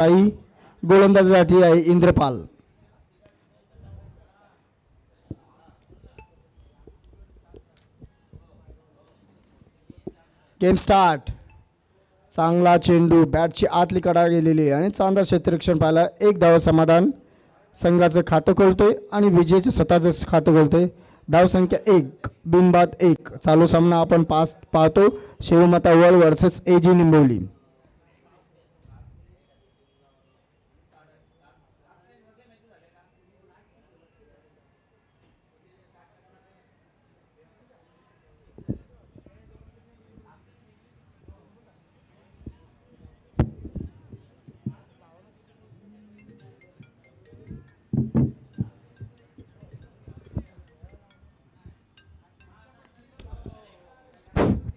साई गोलंदाजीसाठी आहे Indrapal. Game start. चांगला चेंडू बॅटची आतली कडा गेलेली आहे आणि चांगला क्षेत्ररक्षण पाहायला एक धाव समाधान संघाचं खातं खोलतोय आणि विजयचं स्वतःचं खातं खोलतोय. धावसंख्या 1 बिनबाद 1. चालू सामना आपण पाहतो शिवमाता वर्ल्ड वर्सेस एजी निंबोली.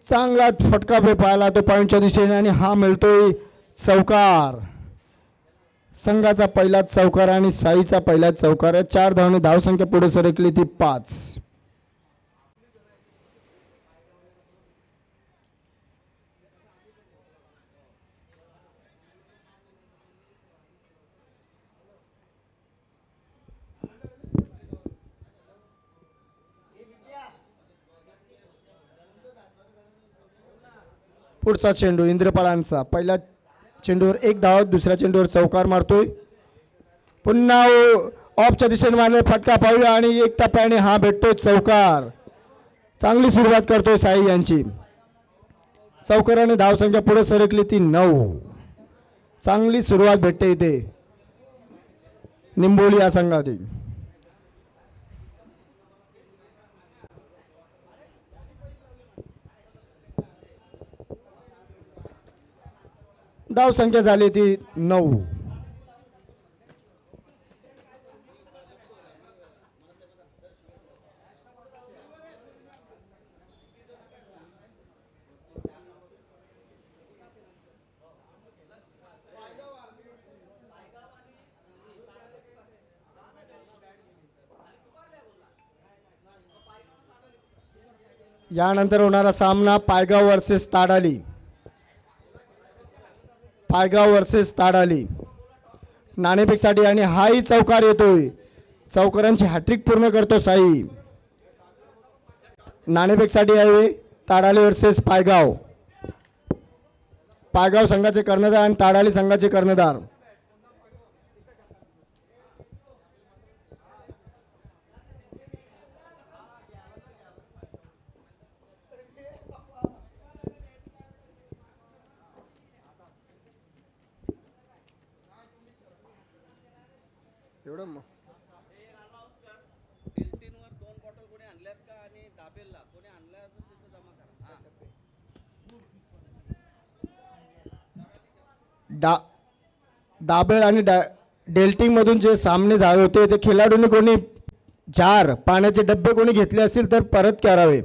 चांगला फटका पाहिला तो पॉईंटच्या दिशेने आणि हा मिळतोय चौकार. संघाचा पहिलाच चौकार आणि साईचा पहिलाच चौकार. 4 धावने धावसंख्या पुढे सरकली ती 5. पुढचा चेंडू इंद्रपालांचा. पहिल्या चेंडूवर एक धाव, दुसऱ्या चेंडूवर चौकार मारतोय. पुन्हा ऑफच्या दिशेने मारले फटका पाहूया आणि एक टप्प्याने हा भेटतोय चौकार. चांगली सुरुवात करतोय साई यांची. चौकाराने धावसंख्या पुढे सरकली ती 9. चांगली सुरुवात भेटते इथे निंबोली या संघाची. धावसंख्या झाली ती 9. यानंतर होणारा सामना पायगाव वर्सेस ताडाली. पायगाव वर्सेस ताडाली नाणेफेकसाठी आणि हाही चौकार येतोय. चौकारांची हॅट्रिक पूर्ण करतो साई. नाणेफेकसाठी आहे ताडाली वर्सेस पायगाव. पायगाव संघाचे कर्णधार आणि ताडाली संघाचे कर्णधार. एवढं दाबेल आणि डेल्टिंग मधून जे सामने झाले होते ते खेळाडूंनी कोणी जार पाण्याचे डब्बे कोणी घेतले असतील तर परत करावे.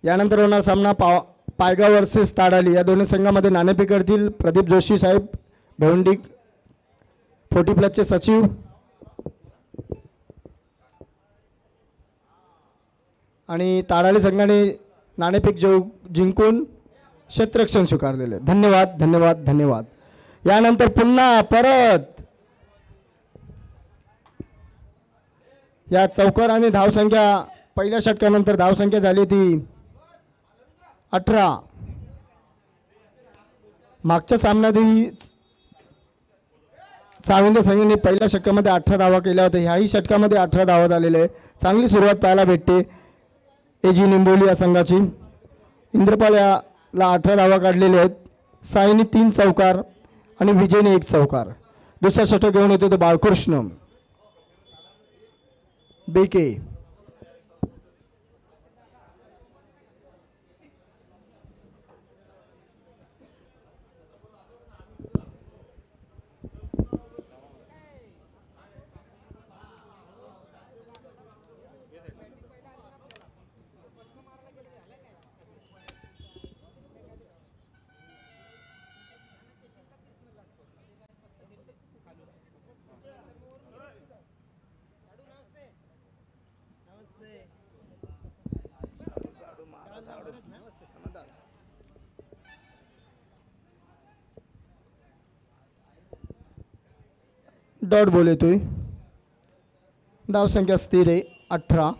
यानंतर होणार सामना पायगाव वर्सेस ताडाली. या दोन्ही संघामध्ये नाणेफेक करतील प्रदीप जोशी साहेब भेवंडी 40+ सचिव आणि ताडाली संघाने नाणेफेक जिंकून क्षेत्ररक्षण स्वीकारलेले. धन्यवाद धन्यवाद धन्यवाद. यानंतर पुन्हा परत या चौकार आणि धावसंख्या पहिल्या षटकानंतर धावसंख्या झाली ती 18. मागच्या सामन्यातही चाविंदे संघाने पहिल्या षटकामध्ये 18 धावा केल्या होत्या. ह्याही षटकामध्ये 18 धावा झालेल्या आहे. चांगली सुरुवात पाहायला भेटते एजी निंबोली या संघाची. इंद्रपाल याला 18 धावा काढलेल्या आहेत. साईने 3 चौकार आणि विजयने 1 चौकार. दुसरा षटक घेऊन येतो तो बाळकृष्ण बेके. डॉट बॉल येतोय. धावसंख्या स्थिर आहे 18.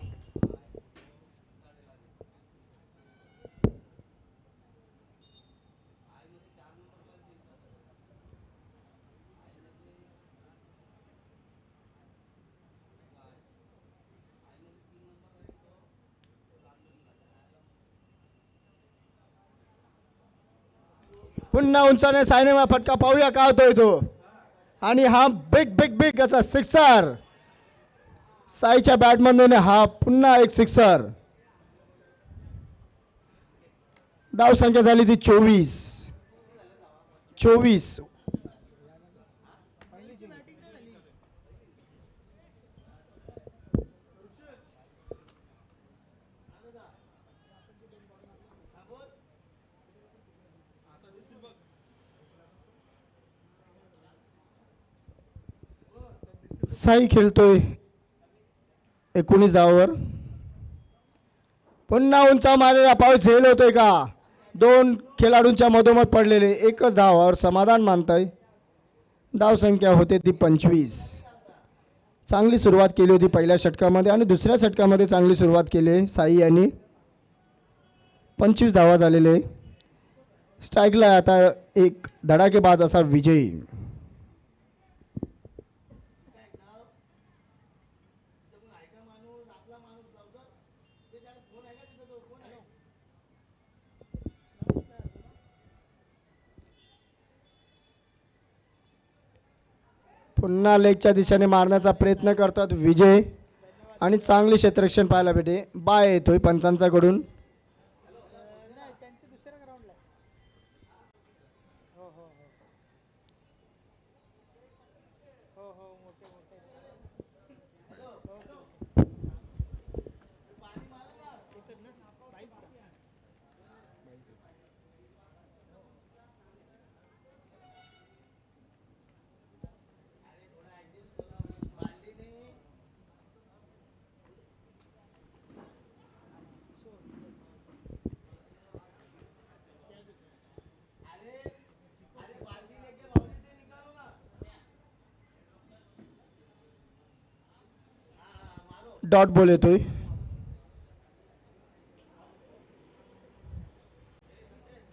पुन्हा उंचाने सायनेमा फटका पाहूया का होतोय तो. आणि हा बिग बिग बिग असा सिक्सर साईच्या बॅटमधून. हा पुन्हा एक सिक्सर. धावसंख्या झाली ती 24. साई खेळतोय 19 धावावर. पुन्हा उंचा मारलेला पाऊस झेल होतोय का. दोन खेळाडूंच्या मधोमध पडलेले एकच धावावर समाधान मानतंय. धावसंख्या होते ती 25. चांगली सुरुवात केली होती पहिल्या षटकामध्ये आणि दुसऱ्या षटकामध्ये चांगली सुरुवात केली साई यांनी. 25 धावा झालेले. स्ट्राईकला आता एक धडाकेबाज असा विजय. पुन्हा लेगच्या दिशेने मारण्याचा प्रयत्न करतात विजय आणि चांगले क्षेत्ररक्षण पाहायला भेटे. बाय येतोय पंचांच्याकडून. डॉट बॉल येतोय.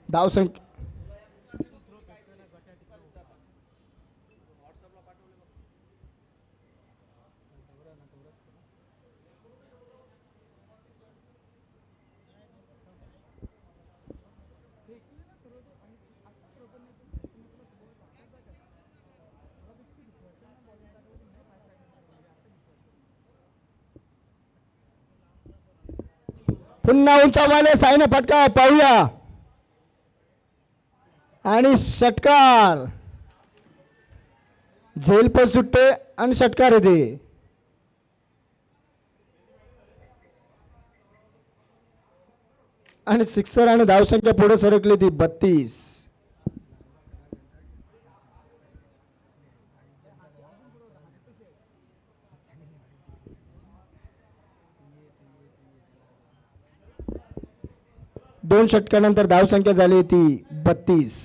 धावसंख्या पुन्हा उंचावले साईने फटका पाहूया आणि षटकार. झेल पण सुटते आणि षटकार येते. आणि सिक्सर आणि धावसंख्या पुढे सरकली ती 32. दोन षटकानंतर धावसंख्या झाली ती 32.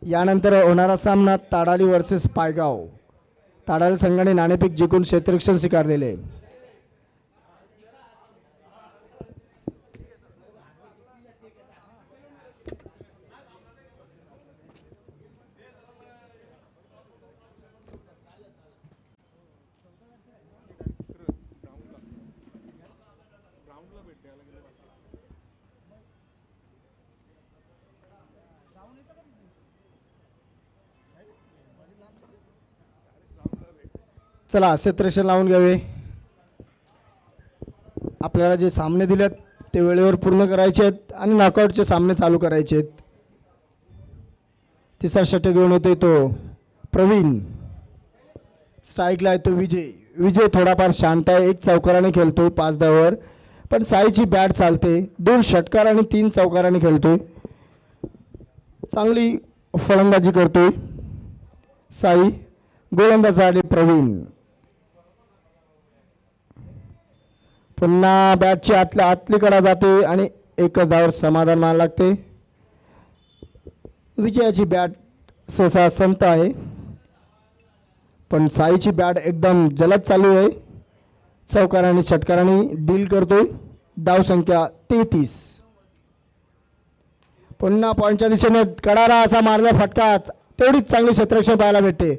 यानंतर होणारा सामना ताडाली वर्सेस पायगाव. ताडाली संघाने नाणेफेक जिंकून क्षेत्ररक्षण स्वीकारलेले. चला क्षेत्ररक्षण लावून घ्यावे. आपल्याला जे सामने दिलेत ते वेळेवर पूर्ण करायचे आहेत आणि नॉकआउटचे सामने चालू करायचे आहेत. तिसरा षटक घेऊन होते तो प्रवीण. स्ट्राईकला येतो विजय. विजय थोडाफार शांत आहे. एक चौकाराने खेळतोय 5 धावावर. पण साईची बॅट चालते. 2 षटकार आणि 3 चौकाराने खेळतोय. चांगली फलंदाजी करतोय साई. गोलंदाज आले प्रवीण. पुन्हा बॅटची आतली कडा जाते आणि एकच धावावर समाधान मानावं लागते. विजयाची बॅट सहसा संत आहे, पण साईची बॅट एकदम जलद चालू आहे. चौकार आणि षटकारांनी डील करतोय. धाव संख्या 33. पुन्हा पॉईंटच्या दिशेने कडारा असा मारला फटका, तेवढीच चांगली क्षेत्ररक्षण पाहायला भेटते.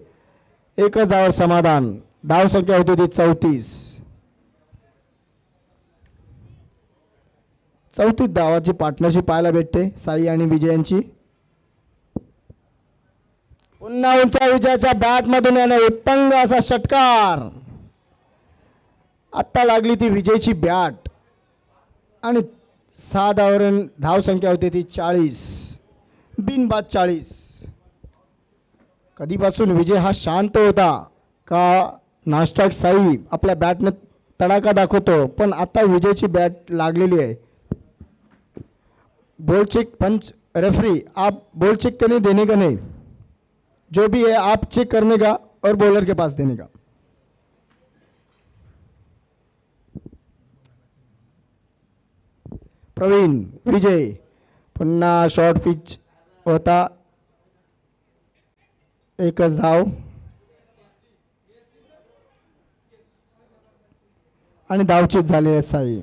एकच धावावर समाधान. धाव संख्या होती ती 34. 34 धावाची पार्टनरशिप पाहायला भेटते साई आणि विजयांची. पुन्हा उंचा विजयाच्या बॅट मधून याने उत्तंग असा षटकार. आत्ता लागली ती विजयची बॅट आणि 6 धावावर धाव संख्या होती ती 40. बिनबाद 40. कधीपासून विजय हा शांत होता का नास्टॉक साई आपल्या बॅटने तडाखा दाखवतो, पण आता विजयची बॅट लागलेली आहे. बॉल चेक पंच रेफरी, आप बॉल चेक करने देने का नहीं, जो भी है आप चेक करने का और बॉलर के पास देने का. प्रवीण विजय पुन्हा शॉर्ट पिच होता. एकच धाव आणि धावचीत झाली आहे साई.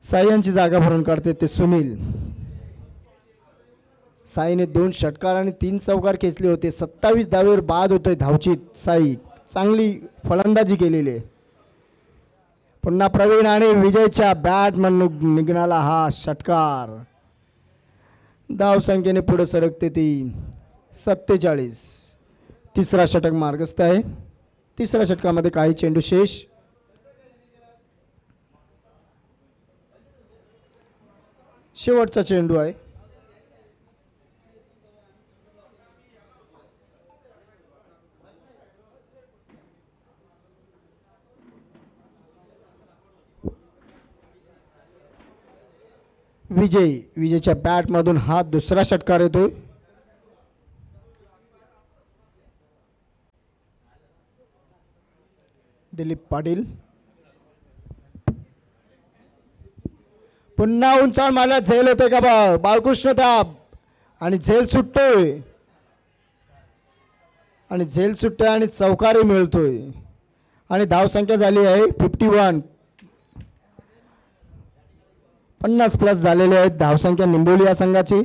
साई यांची जागा भरून काढते ते सुनील. साईने 2 षटकार आणि 3 चौकार खेचले होते. 27 धावेवर बाद होतोय धावचीत साई. चांगली फलंदाजी केलेली आहे. पुन्हा प्रवीण आणि विजयच्या बॅट मधून निघणारा हा षटकार धाव संख्येने पुढे सरकते ती 47. तिसरा षटक मार्गस्थ आहे. तिसऱ्या षटकामध्ये काही चेंडू शेष. शेवटचा चेंडू आहे. विजयच्या बॅट मधून हा दुसरा षटकार येतोय. दिलीप पाटील पुन्हा उंचावर मारला. झेल होतोय का बाळकृष्ण ताप आणि झेल सुटतोय आणि चौकारी मिळतोय आणि धाव संख्या झाली आहे 51. 50 प्लस झालेले आहेत धाव संख्या निंबोली या संघाची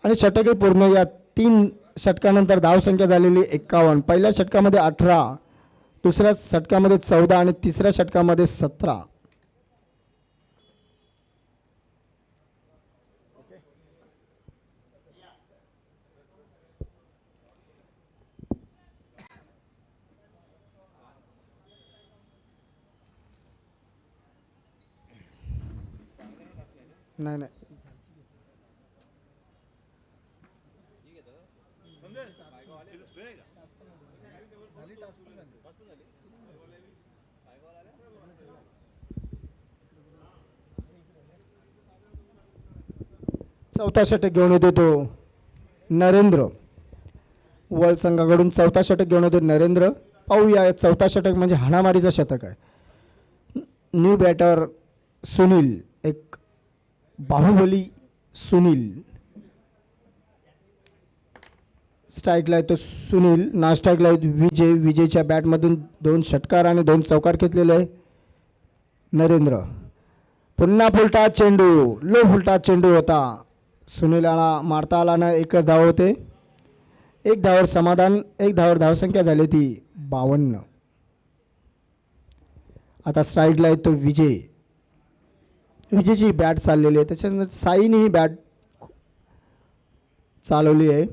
आणि षटके पूर्ण. या 3 षटकानंतर धाव संख्या झालेली 51. पहिल्या षटकामध्ये 18, दुसऱ्या षटकामध्ये 14 आणि तिसऱ्या षटकामध्ये 17. नाही नाही चौथा षटक घेऊन येतो तो नरेंद्र. वर्ल्ड संघाकडून चौथा षटक घेऊन येतो नरेंद्र. पाहूया चौथा षटक म्हणजे हाणामारीचा षटक आहे. न्यू बॅटर सुनील, एक बाहुबली सुनील. स्ट्राईकला आहे तो सुनील. ना स्ट्राईकला विजय. विजयच्या बॅटमधून 2 षटकार आणि 2 चौकार घेतलेले आहे नरेंद्र. पुन्हा फुलटा चेंडू, लो फुलटा चेंडू होता. सुनीलला मारता आला ना. एकच धाव होते. 1 धावावर समाधान. 1 धावावर धावसंख्या झाली ती 52. आता स्ट्राईकला आहे तो विजय. विजयची बॅट चाललेली आहे. त्याच्यानंतर साईने ही बॅट चालवली आहे.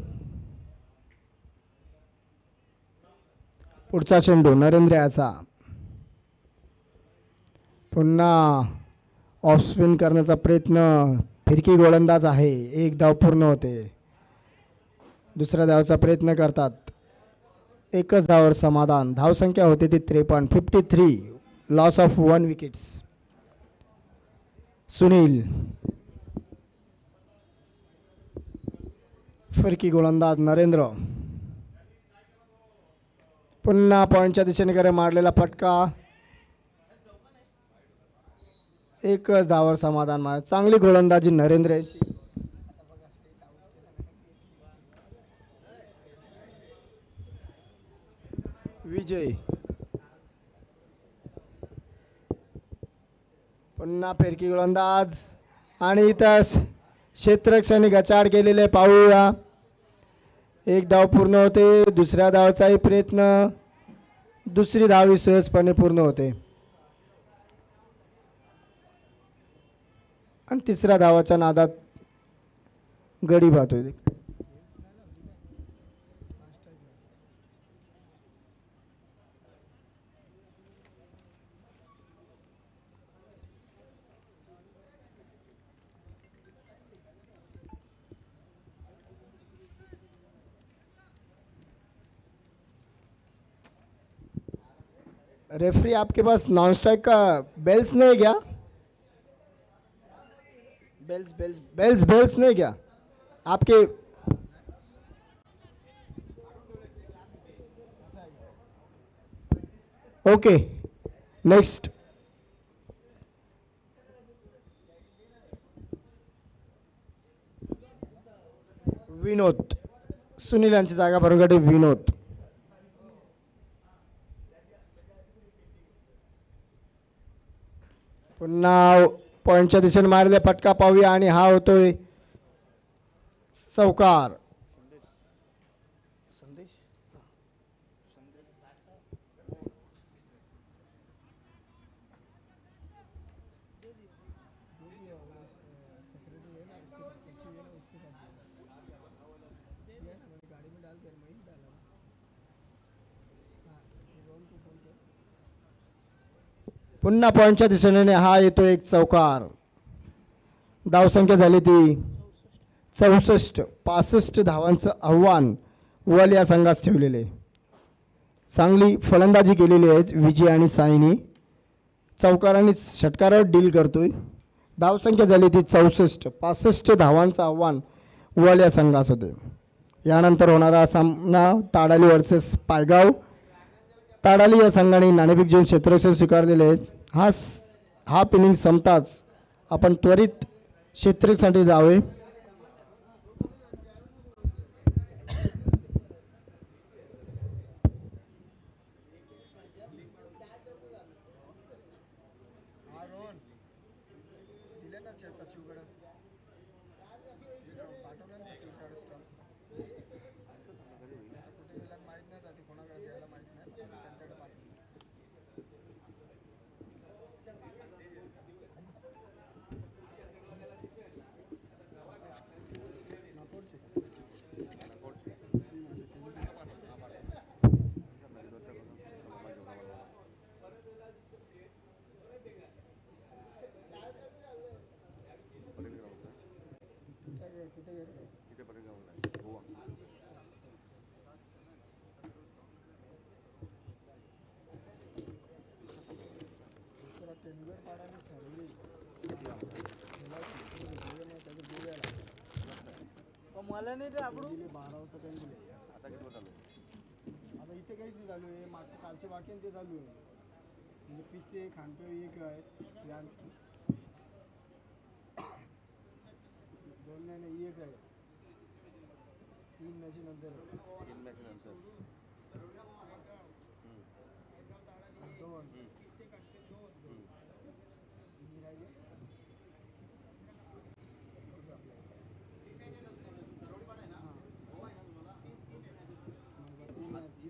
पुढचा चेंडू नरेंद्र याचा. पुन्हा ऑफ स्पिन करण्याचा प्रयत्न फिरकी गोलंदाज आहे. एक धाव पूर्ण होते. दुसऱ्या धावचा प्रयत्न करतात. एकच धावावर समाधान. धावसंख्या होते ती 53. 53. Loss of 1 wickets. सुनील फिरकी गोलंदाज नरेंद्र पुन्हा पॉईंटच्या दिशेने मारलेला फटका. एकच धावावर समाधान. मार चांगली गोलंदाजी नरेंद्र यांची. विजय पुन्हा फिरकी गोलंदाज आणि इथं क्षेत्ररक्षणी गचाड केलेले पाहूया. एक धाव पूर्ण होते. दुसऱ्या धावचाही प्रयत्न. दुसरी धाव सहजपणे पूर्ण होते आणि तिसऱ्या धावाच्या नादात गडी पाहतोय. रेफरी आपके पास नॉन स्ट्राइक का बेल्स नहीं क्या? बेल्स बेल्स बेल्स बेल्स नहीं क्या आपके? Okay next. विनोद सुनील यांची जागा भरून विनोद. पुन्हा पॉईंटच्या दिशेने मारले फटका पाहूया आणि हा होतोय चौकार. पुन्हा पॉईंटच्या दिशेने हा येतो एक चौकार. धावसंख्या झाली ती 64. 65 धावांचं आव्हान वल या संघास ठेवलेले. चांगली फलंदाजी केलेली आहे विजय आणि साईनी. चौकार आणि षटकारावर डील करतोय. धावसंख्या झाली ती 64. 65 धावांचं आव्हान वल या संघास होते. यानंतर होणारा सामना ताडाली वर्सेस पायगाव. ताडाली या संघाने नाणेफेक जिंकून क्षेत्ररक्षण स्वीकारलेले आहेत. हा इनिंग संपताच आपण त्वरित क्षेत्ररक्षणासाठी जावे. मला नाही रे आपण 12 सेकंड दिले. आता किती चालू आहे? आता इथे काहीच नाही चालू आहे. मागचे कालचे बाकी ते चालू आहे. म्हणजे पीसी खानपे एक आहे यांची दोन नाही एक आहे. 3 मॅच नंतर 2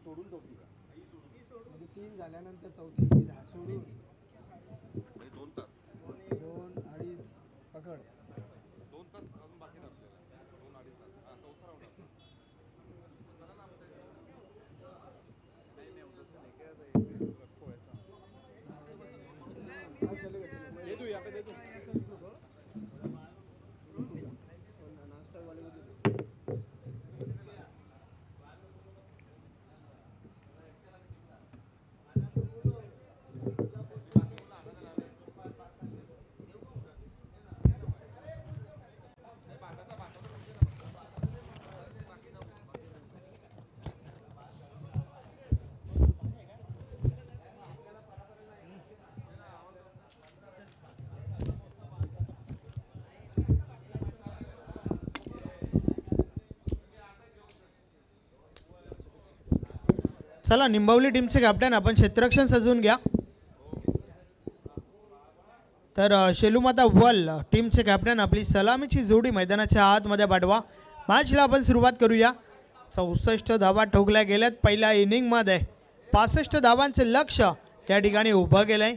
तोडून ठेवती का? म्हणजे 3 झाल्यानंतर चौथी सोडून म्हणजे 2 तास 2-2.5 पकड 2 तास अजून बाकी नसलेला 2-2.5 तास. हा चौथा राऊंड असतो. चला ना आमच्या नाही उधर से लेके आता एक रखो ऐसा दे दो यहाँ पे दे दो. चला निंबवली टीमचे कॅप्टन आपण क्षेत्ररक्षण सजवून घ्या. तर शेलूमाता वल टीमचे कॅप्टन आपली सलामीची जोडी मैदानाच्या आतमध्ये पाठवा. मॅचला आपण सुरुवात करूया. 64 धावा ठोकल्या गेल्यात पहिल्या इनिंगमध्ये. 65 धावांचे लक्ष या ठिकाणी उभं केलंय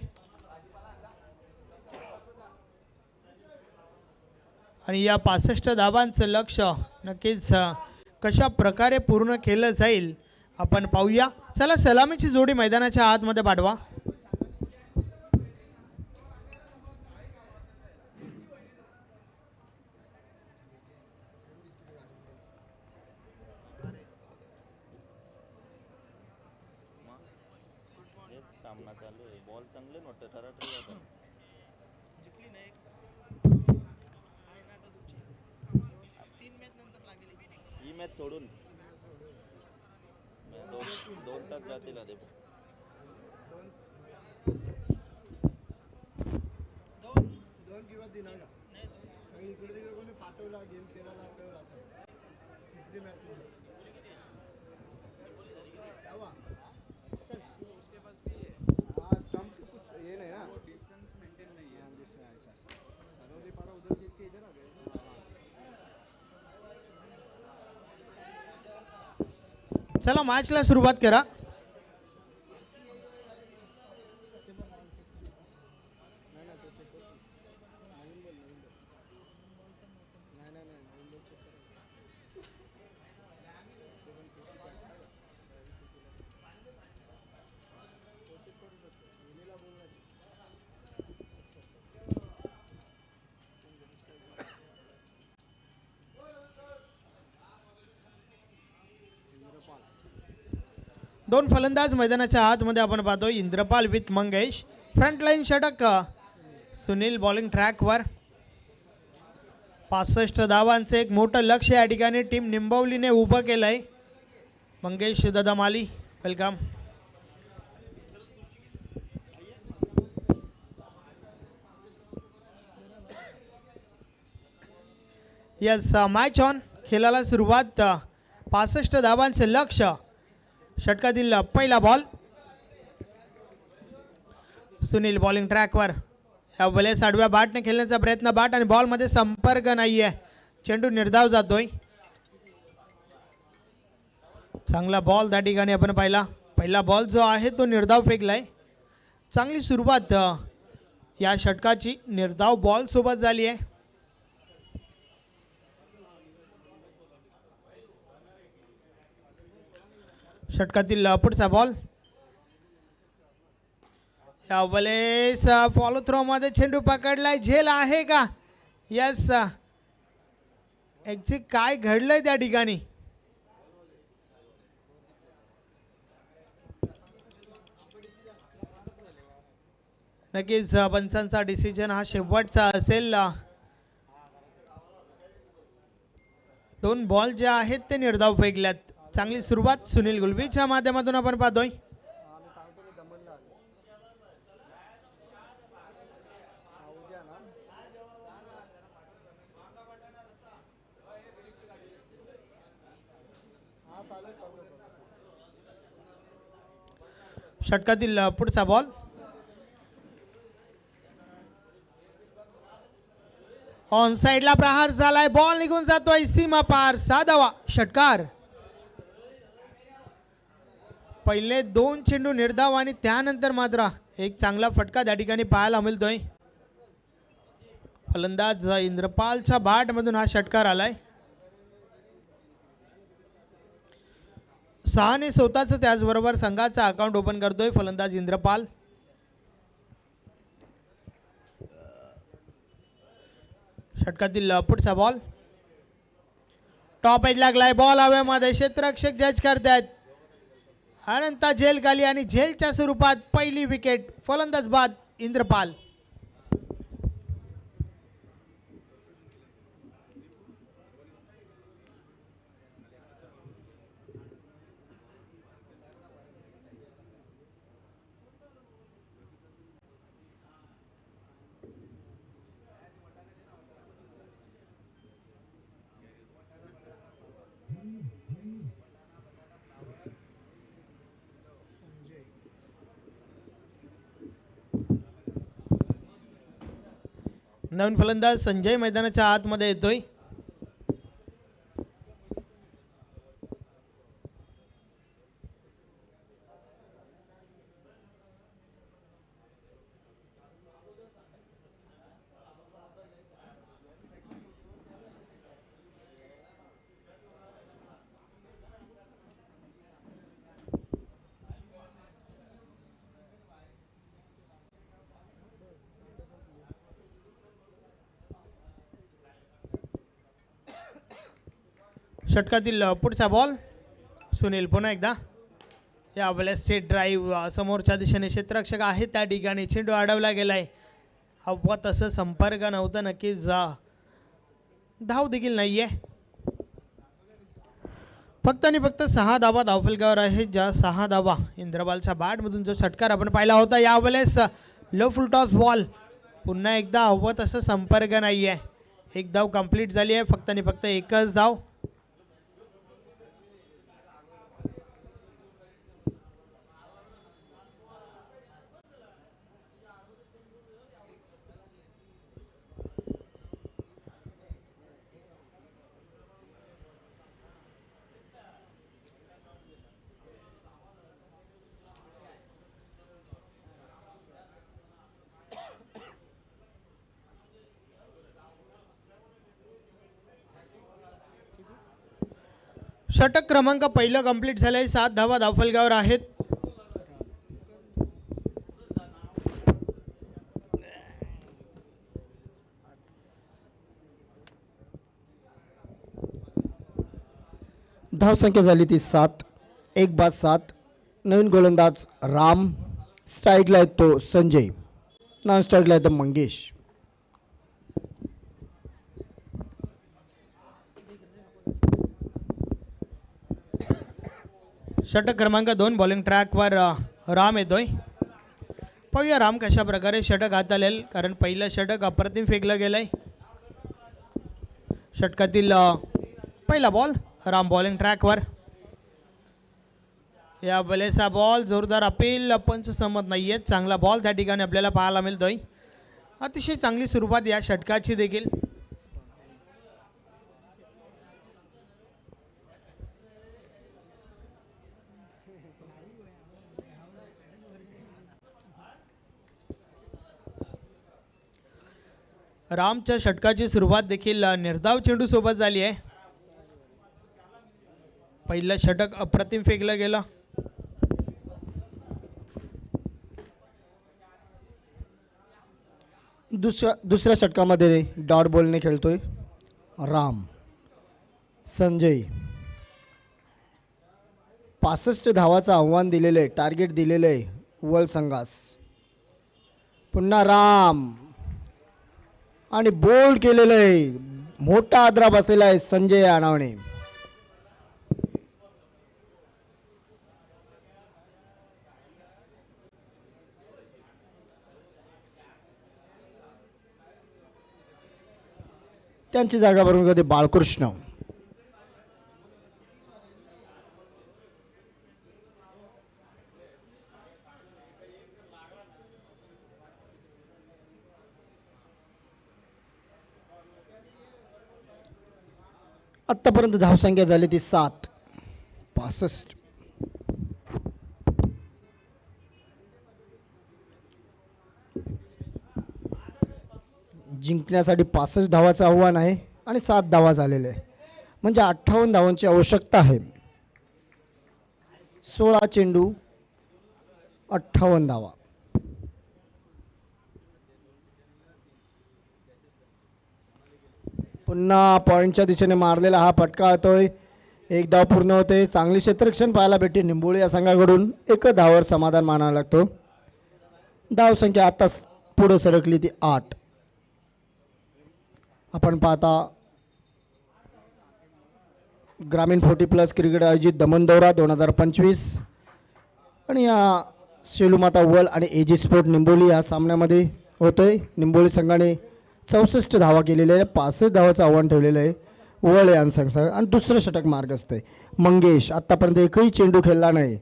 आणि या 65 धावांचं लक्ष नक्कीच कशा प्रकारे पूर्ण केलं जाईल आपण पाहूया. चला सलामीची जोडी मैदानाच्या आतमध्ये पाठवा. सामना चालू आहे. बॉल चांगले नव्हते ठरत होता. ही मॅच सोडून दोन तास जातील आधी. दोन किंवा तीन इकडे तिकडे कोणी पाठवला गेम केला किती मॅच स्टंप कुछ ये नहीं ना डिस्टेंस मेंटेन नहीं है. सरोदे पारा उधर जीत के इधर आ गए. चला मॅचला सुरुवात करा. दोन फलंदाज मैदानाच्या आतमध्ये आपण पाहतोय. Indrapal with Mangesh. Front line षटक सुनील बॉलिंग ट्रॅकवर. 65 धावांचे एक मोठं लक्ष या ठिकाणी टीम निंबवलीने उभं केलंय. मंगेश दादा माली वेलकम. Yes match on. खेळाला सुरुवात. 65 धावांचे लक्ष. षटकातील पहिला बॉल. सुनील बॉलिंग ट्रॅकवर. या वेळेस आडव्या बॅटने खेळण्याचा प्रयत्न. बॅट आणि बॉल मध्ये संपर्क नाहीये. चेंडू निर्धाव जातोय. चांगला बॉल त्या ठिकाणी आपण पाहिला. पहिला बॉल जो आहे तो निर्धाव फेकलाय. चांगली सुरुवात या षटकाची निर्धाव बॉल सोबत झाली आहे. षटकातील पुढचा बॉल. यावेळेस फॉलो थ्रो मध्ये चेंडू पकडलाय. झेल आहे का? यस. एक्झिट काय घडलंय त्या ठिकाणी? नक्कीच पंचांचा डिसिजन हा शेवटचा असेल. दोन बॉल जे आहेत ते निर्धाव फेकल्यात. चांगली सुरुवात सुनील गुलबीच्या माध्यमातून आपण पाहतोय. षटकातील पुढचा बॉल. ऑन साइडला प्रहार झालाय. बॉल निघून जातोय सीमा पार. 6 धावा. षटकार. पहिले दोन चेंडू निर्धाव आणि त्यानंतर मात्र एक चांगला फटका त्या ठिकाणी पाहायला मिळतोय. फलंदाज इंद्रपालच्या बॅट मधून हा षटकार आलाय. 6 ने स्वतःच त्याचबरोबर संघाचा अकाउंट ओपन करतोय फलंदाज इंद्रपाल. षटकातील पुढचा बॉल. टॉप एज लागलाय. बॉल हवेमध्ये. क्षेत्ररक्षक जज करतायत. अनंत झेल खाली आणि झेलच्या स्वरूपात पहिली विकेट. फलंदाज बाद इंद्रपाल. नवीन फलंदाज संजय मैदानाच्या आतमध्ये येतोय. षटकातील पुढचा बॉल. सुनील पुन्हा एकदा या वेळेला स्टेट ड्राईव्ह समोरच्या दिशेने क्षेत्ररक्षक आहे त्या ठिकाणी चेंडू अडवला गेलाय. हवा तसं संपर्क नव्हतं नक्कीच धाव देखील नाहीये. फक्त आणि फक्त 6 धावा धावफलकावर आहेत. ज्या 6 धावा इंद्रबालच्या बॅटमधून जो षटकार आपण पाहिला होता यावेळेस लो फुल टॉस बॉल. पुन्हा एकदा हवं तसं संपर्क नाहीये. एक धाव कंप्लीट झाली आहे. फक्त आणि फक्त एकच धाव. षटक क्रमांक पहिलं कंप्लीट झालंय. 7 धावा धावफलकावर आहेत. धावसंख्या झाली ती 7. 1 बाद 7. नवीन गोलंदाज राम. स्ट्राईकला येतो संजय. नॉन स्ट्राईकला येतो मंगेश. षटक क्रमांक 2 बॉलिंग ट्रॅकवर राम येतोय. पाहूया राम कशा प्रकारे षटक हाताळेल, कारण पहिलं षटक अप्रतिम फेकलं गेलंय. षटकातील पहिला बॉल. राम बॉलिंग ट्रॅकवर. या बलेचा बॉल जोरदार अपील. पंच सहमत नाहीयेत. चांगला बॉल त्या ठिकाणी आपल्याला पाहायला मिळतोय. अतिशय चांगली सुरुवात या षटकाची देखील. रामच्या षटकाची सुरुवात देखील निर्धाव चेंडू सोबत झाली आहे. पहिलं षटक अप्रतिम फेकलं गेलं. दुसऱ्या षटकामध्ये डॉट बॉलने खेळतोय राम. संजय 65 धावाचं आव्हान दिलेलं आहे. टार्गेट दिलेलं आहे वर्ल्ड संघास. पुन्हा राम आणि बोल्ड केलेलं आहे. मोठा आदरा बसलेला आहे संजय आणावणे. त्यांची जागा भरून कधी बाळकृष्ण. आतापर्यंत धावसंख्या झाली ती 7. 65. जिंकण्यासाठी 65 धावाचं आव्हान आहे आणि 7 धावा झालेले आहे. म्हणजे 58 धावांची आवश्यकता आहे. 16 चेंडू 58 धावा. पुन्हा पॉईंटच्या दिशेने मारलेला हा फटका होतोय. 1 धाव पूर्ण होते. चांगली क्षेत्ररक्षण पाहायला भेटते निंबोळी या संघाकडून. 1 धावावर समाधान मानावं लागतो. धावसंख्या आता पुढे सरकली ती 8. आपण पाहता ग्रामीण 40+ क्रिकेट आयोजित दमन दौरा 2025 आणि या शेलूमाता वर्ल्ड आणि एजी स्पोर्ट निंबोली या सामन्यामध्ये होतोय. निंबोली संघाने 64 धावा केलेल्या आहे. 65 धावाचं आव्हान ठेवलेलं आहे वर्ल्ड या संघ. आणि दुसरं षटक मार्ग असते. मंगेश आत्तापर्यंत एकही चेंडू खेळला नाही.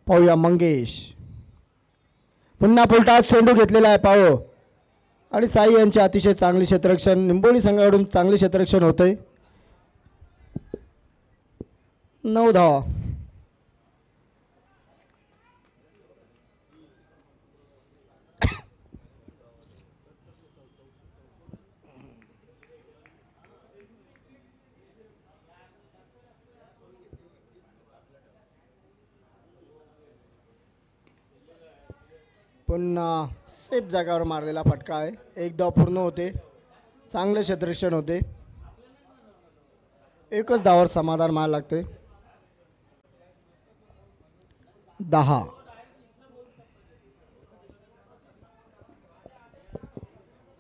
पाहूया मंगेश. पुन्हा पुलटा चेंडू घेतलेला आहे. पाहू आणि साई यांचे अतिशय चांगले क्षेत्ररक्षण, निंबोली संघाकडून चांगले क्षेत्ररक्षण होतंय. 9 धावा. पुन्हा सेफ जागावर मारलेला फटका आहे. 1 धाव पूर्ण होते. चांगले क्षेत्ररक्षण होते. एकच धावावर समाधान मानायला लागते. 10.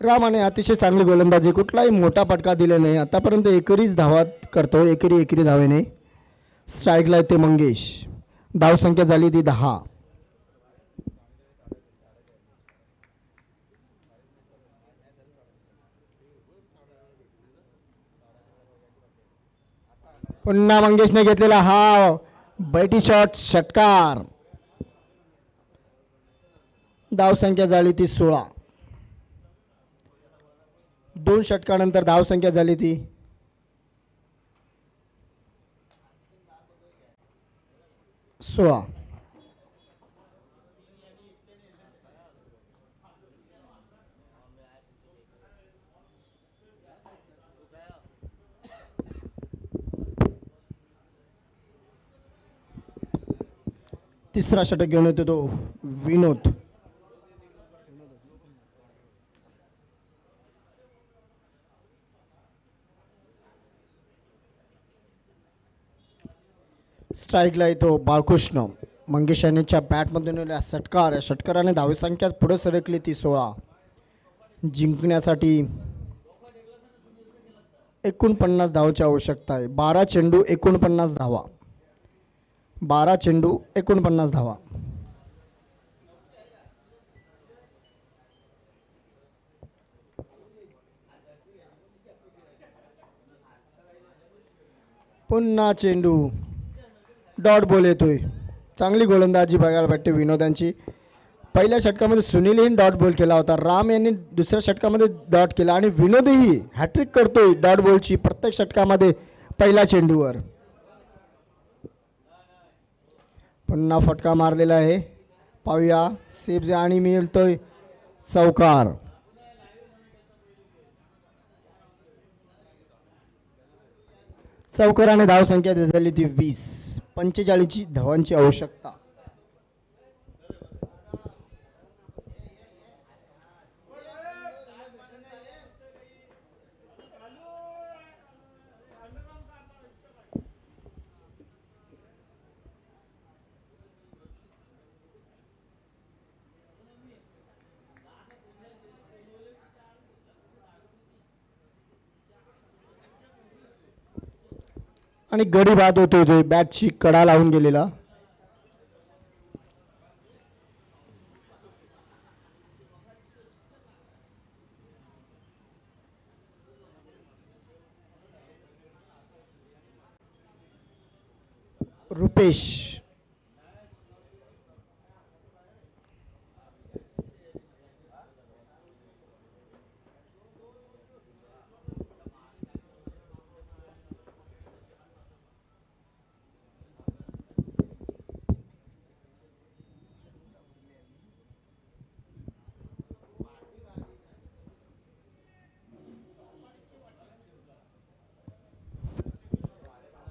रामाने अतिशय चांगली गोलंदाजी, कुठलाही मोठा फटका दिला नाही आतापर्यंत. एकेरीच धावा करतो, एकेरी धावेने. स्ट्राईकला येते मंगेश. धावसंख्या झाली ती 10. पुन्हा मंगेशने घेतलेला हा बैटी शॉट, षटकार. धावसंख्या झाली ती 16. 2 षटकानंतर धावसंख्या झाली ती 16. तिसरा षटक घेऊन येतो तो विनोद. स्ट्राईकला येतो बाळकृष्ण. मंगेश यांच्या बॅटमधून षटकार. या षटकाराने धावसंख्या पुढे सरकली ती 16. जिंकण्यासाठी 49 धावांची आवश्यकता आहे. 12 चेंडू 49 धावा. 12 चेंडू 49 धावा. पुन्हा चेंडू. डॉट बॉल येतोय. चांगली गोलंदाजी बघायला भेटते विनोदांची. पहिल्या षटकामध्ये सुनीलही डॉट बॉल केला होता. राम यांनी दुसऱ्या षटकामध्ये डॉट केला आणि विनोदही हॅट्रिक करतोय डॉट बॉलची प्रत्येक षटकामध्ये पहिल्या चेंडूवर. पुन्हा फटका मारलेला आहे. पाहूया सेफ आणि मिळतोय चौकार. चौकाराने धावसंख्या झाली ती 20. 45 धावांची आवश्यकता. आणि गडी बाद होतोय तो बॅटची कडा लावून गेलेला. रुपेश.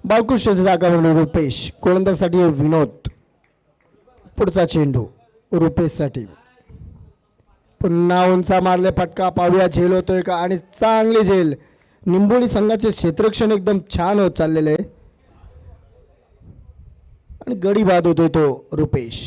बाळकृष्णाच्या जागावर रुपेश. गोलंदाजसाठी विनोद. पुढचा चेंडू रुपेशसाठी. पुन्हा उंचा मारले फटका. पाहूया झेल होतोय का. आणि चांगली झेल. निंबोली संघाचे क्षेत्ररक्षण एकदम छान होत चाललेले आहे आणि गडी बाद होतोय तो रुपेश.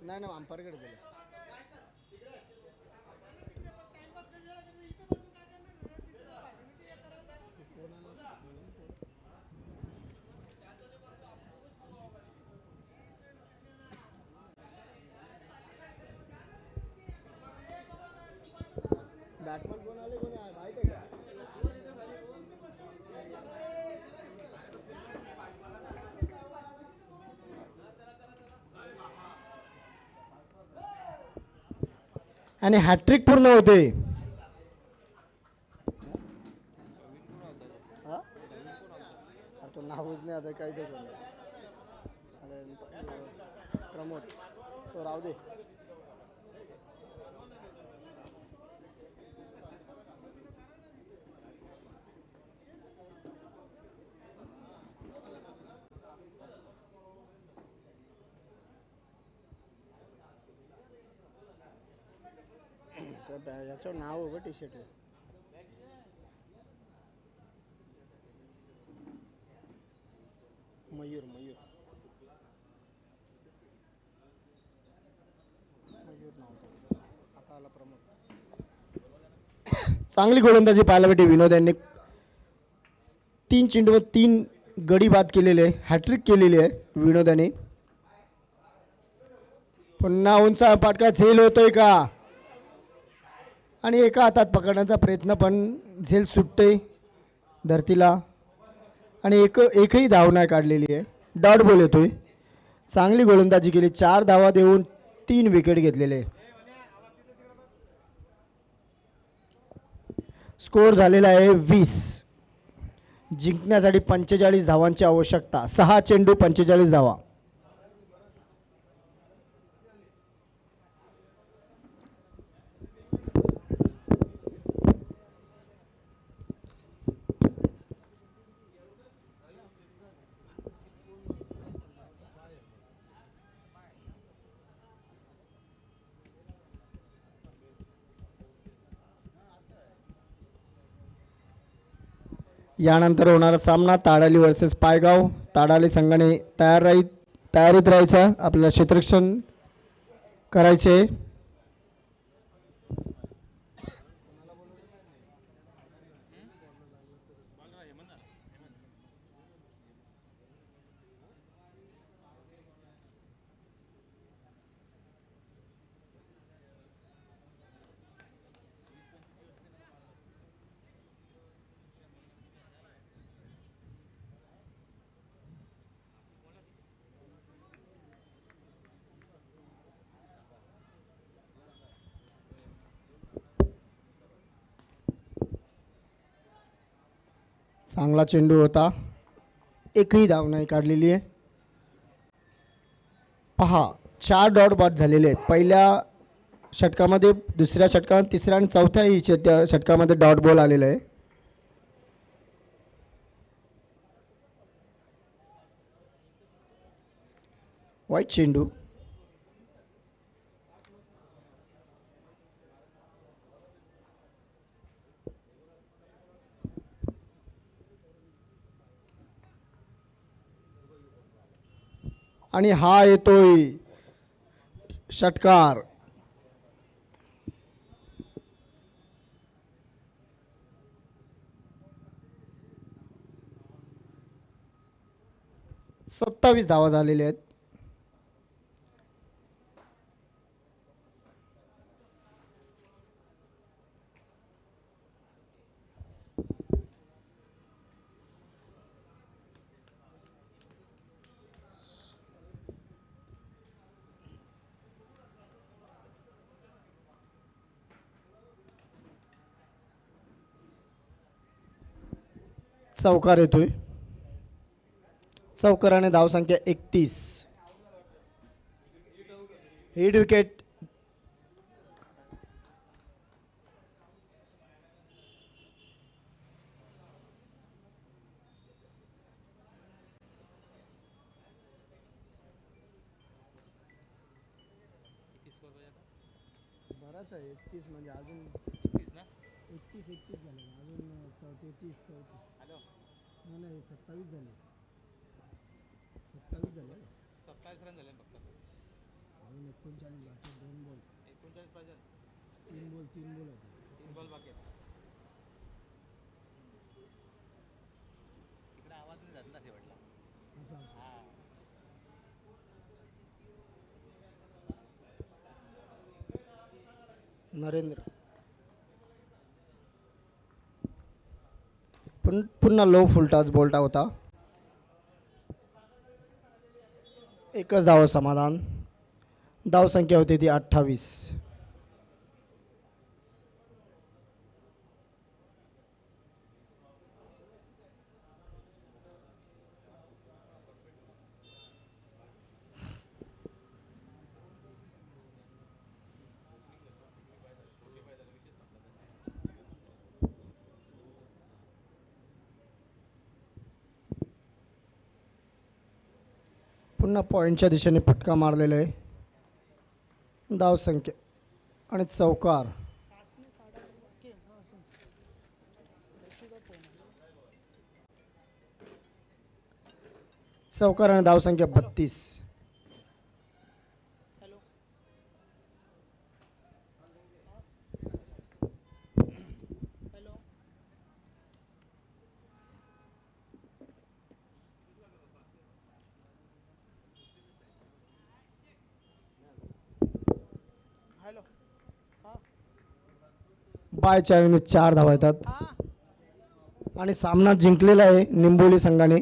नाही ना अंपायरकडे दिले. आणि हॅट्रिक पूर्ण होते. तो नावच नाही आता काय प्रमोद तो राहू दे. याच्यावर नाव हो टी शर्ट मयूर मयूर मयूर नाव आता आला प्रमोद. चांगली गोलंदाजी पाहायला भेटली विनोद यांनी. 3 चेंडूवर 3 गडी बाद केलेले आहे. हॅट्रिक केलेली आहे विनोद यांनी. पुन्हा उंच पाटका झेल होतोय का आणि एका हातात पकडण्याचा प्रयत्न पण झेल सुटते धरतीला आणि एकही धाव नाही काढलेली आहे. डॉट बॉल येतोय. चांगली गोलंदाजी केली. 4 धावा देऊन 3 विकेट घेतलेले. स्कोर झालेला आहे 20. जिंकण्यासाठी 45 धावांची आवश्यकता. 6 चेंडू 45 धावा. यानंतर होणारा सामना ताडाली वर्सेस पायगाव. ताडाली संघाने तयारीत राहायचं. आपल्याला क्षेत्ररक्षण करायचे. चांगला चेंडू होता. एकही धाव नाही काढलेली आहे. पहा 4 डॉट बॉट झालेले आहेत. पहिल्या षटकामध्ये, दुसऱ्या षटकामध्ये, तिसऱ्या आणि चौथ्याही षटकामध्ये डॉट बॉल आलेला आहे. वाईट चेंडू. आणि हा येतोय षटकार. सत्तावीस धावा झालेल्या आहेत. चौकार येतोय. चौकाराने धावसंख्या 31. Hit wicket. बराच आहे 31 म्हणजे अजून 31 ना 31 झाले अजून 33 हॅलो नाही 27 झाले 27 झाले 27 रन झाले फक्त अजून 39 बाकी 2 बॉल 39 पाहिजे 3 बॉल होते 3 बॉल बाकी तिकडे आवाज नाही जात ना शेवटला हा नरेंद्र पुन्हा लो फुलटॉस बोलटा होता. एकच धाव समाधान. धाव संख्या होती ती 28. पुन्हा पॉईंटच्या दिशेने फटका मारलेला आहे. धाव संख्या आणि चौकार. चौकार आणि धाव संख्या 32. बाय चाळीने 4 धावा येतात आणि सामना जिंकलेला आहे निंबोली संघाने.